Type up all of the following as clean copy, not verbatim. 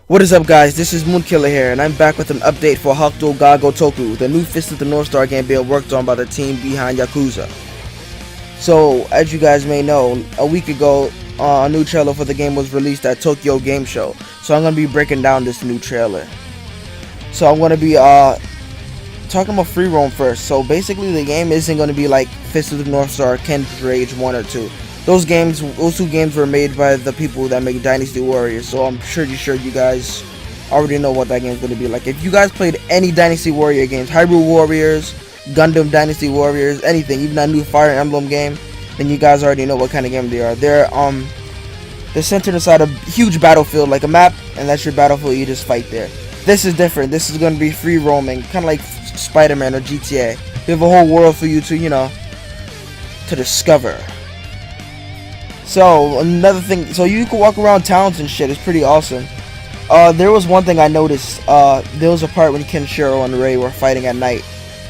What is up, guys? This is Moonkiller here, and I'm back with an update for Hokuto Gotoku, the new Fist of the North Star game being worked on by the team behind Yakuza. So, as you guys may know, a week ago, a new trailer for the game was released at Tokyo Game Show. So I'm going to be breaking down this new trailer. So I'm going to be talking about free roam first. So basically the game isn't going to be like Fist of the North Star, Ken's Rage 1 or 2. Those two games were made by the people that make Dynasty Warriors, so I'm pretty sure you guys already know what that game's going to be like. If you guys played any Dynasty Warrior games, Hyrule Warriors, Gundam Dynasty Warriors, anything, even that new Fire Emblem game, then you guys already know what kind of game they are. They're centered inside a huge battlefield, like a map, and that's your battlefield. You just fight there. This is different. This is going to be free roaming, kind of like Spider-Man or GTA. You have a whole world for you to, to discover. So another thing, so you can walk around towns and shit. It's pretty awesome. There was one thing I noticed. There was a part when Kenshiro and Rei were fighting at night,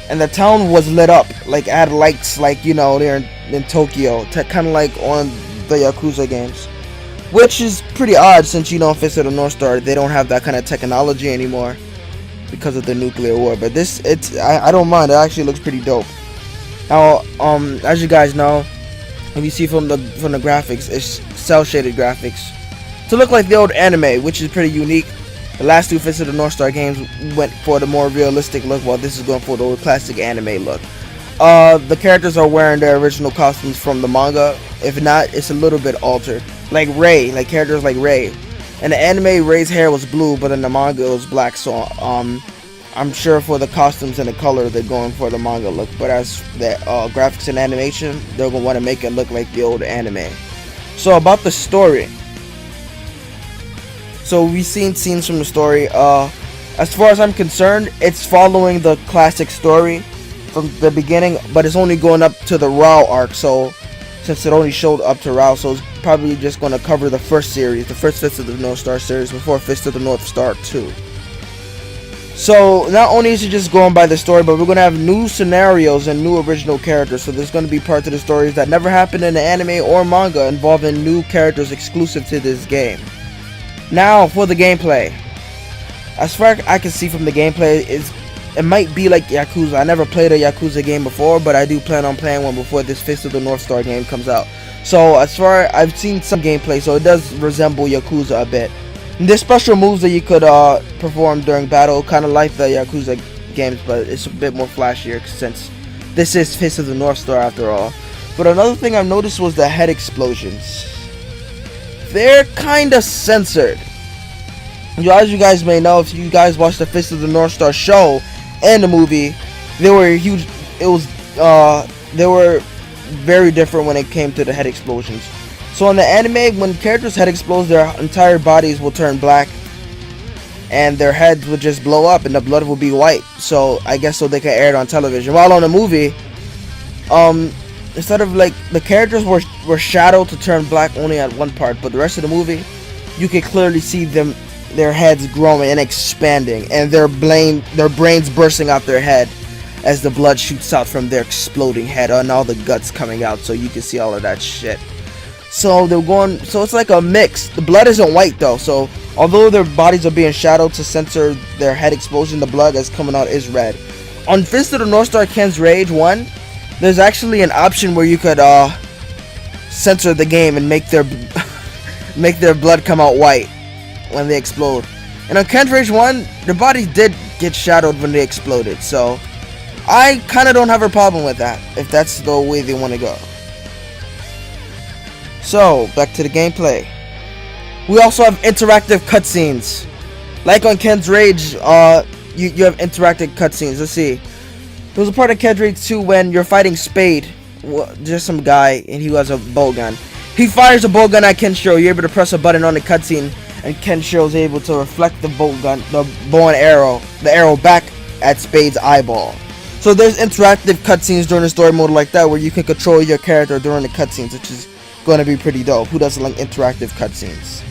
and the town was lit up, like had lights, like they're in Tokyo, kind of like on the Yakuza games, which is pretty odd since Fist of the North Star, they don't have that kind of technology anymore because of the nuclear war. But I don't mind. It actually looks pretty dope. Now, as you guys know, if you see from the graphics, it's cell shaded graphics to look like the old anime, which is pretty unique. The last two Fist of the North Star games went for the more realistic look, while this is going for the old classic anime look. The characters are wearing their original costumes from the manga. If not, it's a little bit altered. Like Rei, like characters like Rei. In the anime, Rei's hair was blue, but in the manga it was black. So I'm sure for the costumes and the color, they're going for the manga look. But as the graphics and animation, they're going to want to make it look like the old anime. So about the story. So we've seen scenes from the story. As far as I'm concerned, it's following the classic story from the beginning, but it's only going up to the Rao arc. So since it only showed up to Rao, so it's probably just going to cover the first series, the first Fist of the North Star series, before Fist of the North Star 2. So not only is it just going by the story, but we're going to have new scenarios and new original characters. So there's going to be parts of the stories that never happened in the anime or manga, involving new characters exclusive to this game. Now for the gameplay. As far as I can see from the gameplay, it might be like Yakuza. I never played a Yakuza game before, but I do plan on playing one before this Fist of the North Star game comes out. So as far I've seen some gameplay, so it does resemble Yakuza a bit. And there's special moves that you could perform during battle, kind of like the Yakuza games, but it's a bit more flashier since this is Fist of the North Star after all. But another thing I've noticed was the head explosions. They're kind of censored. As you guys may know, if you guys watched the Fist of the North Star show and the movie, they were huge. They were very different when it came to the head explosions. So in the anime, when characters' head explodes, their entire bodies will turn black, and their heads would just blow up, and the blood will be white. So I guess so they can air it on television. While on the movie, instead of like the characters were shadowed to turn black only at one part, but the rest of the movie, you can clearly see their heads growing and expanding, and their brains bursting out their head as the blood shoots out from their exploding head, and all the guts coming out, so you can see all of that shit. So so it's like a mix. The blood isn't white though, so although their bodies are being shadowed to censor their head explosion, the blood that's coming out is red. On Fist of the North Star Ken's Rage 1, there's actually an option where you could censor the game and make their make their blood come out white when they explode. And on Ken's Rage 1, their bodies did get shadowed when they exploded, so I kind of don't have a problem with that, if that's the way they want to go. So, back to the gameplay. We also have interactive cutscenes. Like on Ken's Rage, you have interactive cutscenes. Let's see. There was a part of Ken's Rage 2 when you're fighting Spade, just some guy, and he has a bow gun. He fires a bow gun at Kenshiro. You're able to press a button on the cutscene, and Kenshiro is able to reflect the bow and arrow, the arrow back at Spade's eyeball. So there's interactive cutscenes during the story mode like that, where you can control your character during the cutscenes, which is going to be pretty dope. Who doesn't like interactive cutscenes?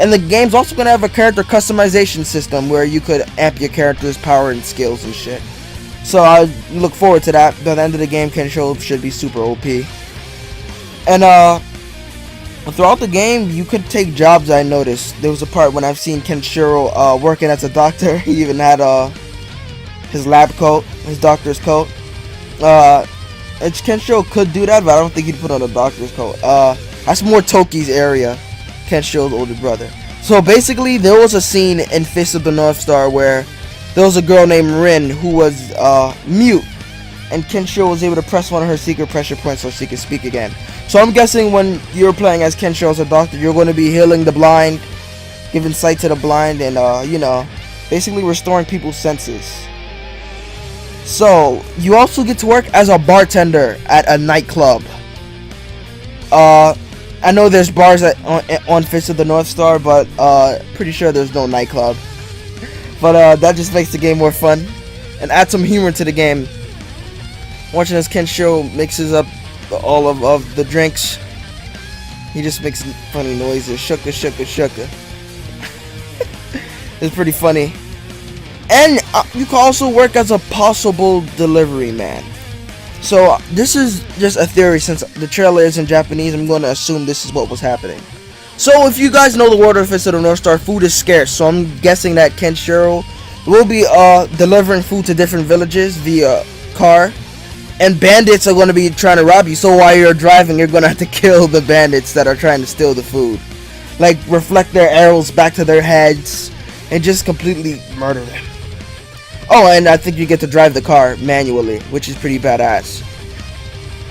And the game's also going to have a character customization system where you could amp your character's power and skills and shit. So I look forward to that. By the end of the game, Kenshiro should be super OP. And Throughout the game, you could take jobs. I noticed there was a part when I've seen Kenshiro working as a doctor. He even had his lab coat, his doctor's coat. Kenshiro could do that, but I don't think he'd put on a doctor's coat. That's more Toki's area, Kenshiro's older brother. So basically, there was a scene in Fist of the North Star where there was a girl named Rin who was mute, and Kenshiro was able to press one of her secret pressure points so she could speak again. So I'm guessing when you're playing as Kenshiro as a doctor, you're going to be healing the blind, giving sight to the blind, and basically restoring people's senses. So you also get to work as a bartender at a nightclub. I know there's bars on Fist of the North Star, but pretty sure there's no nightclub. But that just makes the game more fun and adds some humor to the game. Watching as Kenshiro mixes up all of the drinks, he just makes funny noises. Shuka shuka shuka. It's pretty funny. And you can also work as a possible delivery man. So this is just a theory, since the trailer is in Japanese. I'm going to assume this is what was happening. So if you guys know the world of Fist of the North Star, food is scarce. So I'm guessing that Kenshiro will be delivering food to different villages via car. And bandits are going to be trying to rob you. So while you're driving, you're going to have to kill the bandits that are trying to steal the food. Like, reflect their arrows back to their heads and just completely murder them. Oh, and I think you get to drive the car manually, which is pretty badass.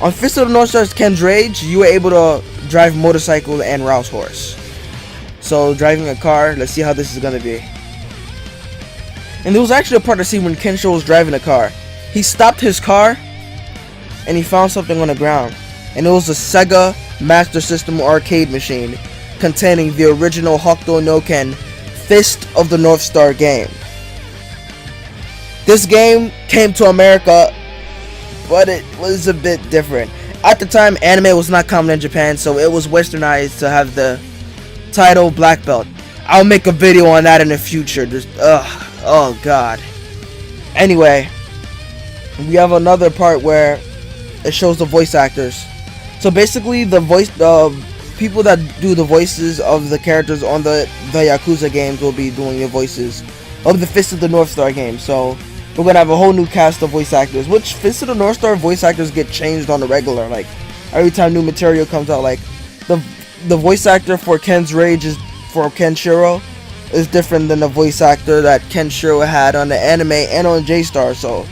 On Fist of the North Star's Ken's Rage, you were able to drive motorcycle and rouse horse. So driving a car, let's see how this is going to be. And there was actually a part of the scene when Kenshiro was driving a car. He stopped his car and he found something on the ground. And it was a Sega Master System arcade machine containing the original Hokuto no Ken Fist of the North Star game. This game came to America, but it was a bit different. At the time, anime was not common in Japan, so it was westernized to have the title Black Belt. I'll make a video on that in the future. Oh god. Anyway, we have another part where it shows the voice actors. So basically, the people that do the voices of the characters on the Yakuza games will be doing the voices of the Fist of the North Star game. So we're gonna have a whole new cast of voice actors, which Fist of the North Star voice actors get changed on the regular. Like, every time new material comes out, like the voice actor for Ken's Rage for Kenshiro is different than the voice actor that Kenshiro had on the anime and on J-Star. So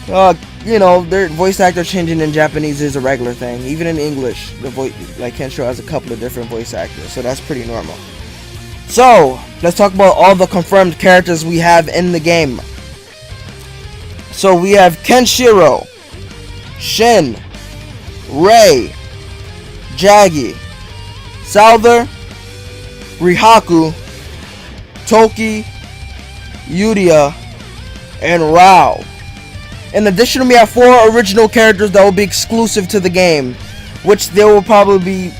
their voice actor changing in Japanese is a regular thing. Even in English, the voice, like, Kenshiro has a couple of different voice actors, so that's pretty normal. So let's talk about all the confirmed characters we have in the game. So we have Kenshiro, Shin, Rei, Jaggy, Souther, Rihaku, Toki, Yuria, and Rao. In addition, we have 4 original characters that will be exclusive to the game, which they will probably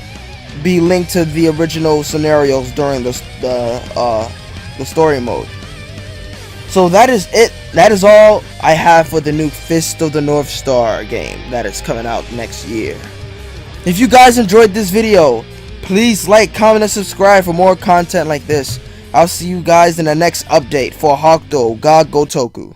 be linked to the original scenarios during the story mode. So that is it. That is all I have for the new Fist of the North Star game that is coming out next year. If you guys enjoyed this video, please like, comment, and subscribe for more content like this. I'll see you guys in the next update for Hokuto Gotoku.